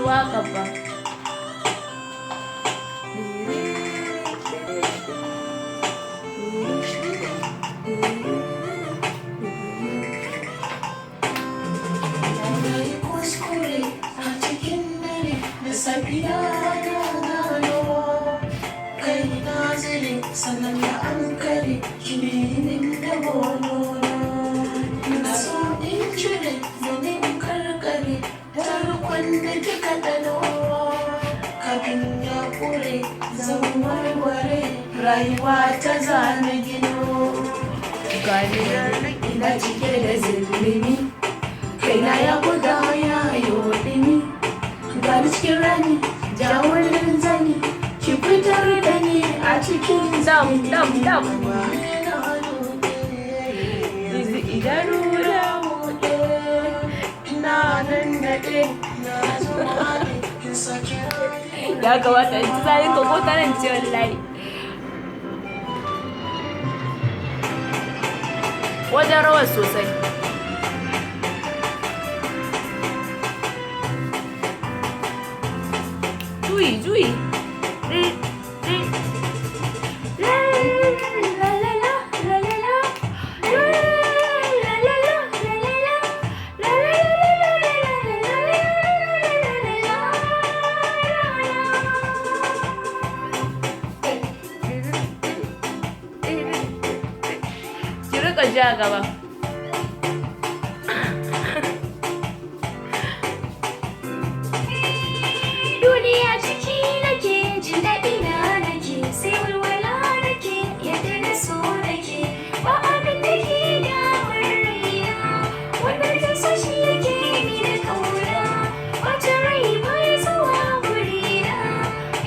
waƙa ba. Safiya na gano kai nazari sannan da an kare kinin da bono na so in cire domin karkare tarkon da kika dano kafin ya kure zan warware rayuwa ta zana gino Gani ina cike da zirgin kaina ya buga ya yi dimi gani cikin rani jawon zani ki fitar da ni a cikin dam. Idanu da buɗe ina nan naɗe na zuwa in sake ya kamata in ci zalin ka ko taran ce wallahi. Wajen rawar sosai. Juyi. Ki rika ja gaba. Duniya ciki nake jin daɗi na nake sai walwala nake yadda na so nake ba abin da ke damar raina wanda ta so shi yake ni da kauna wata rai bai zuwa gurina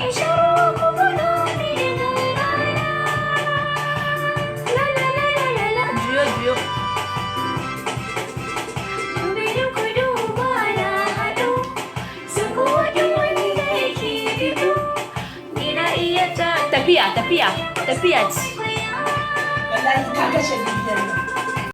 in sha ruwa ku buga ni da gangana la la la la la la Juyo. Gobe da kudu ba na haɗu su kuwa duk wanda yake bido ni na iya ta Tafiya ce. wallahi ka kashe bidiyon nan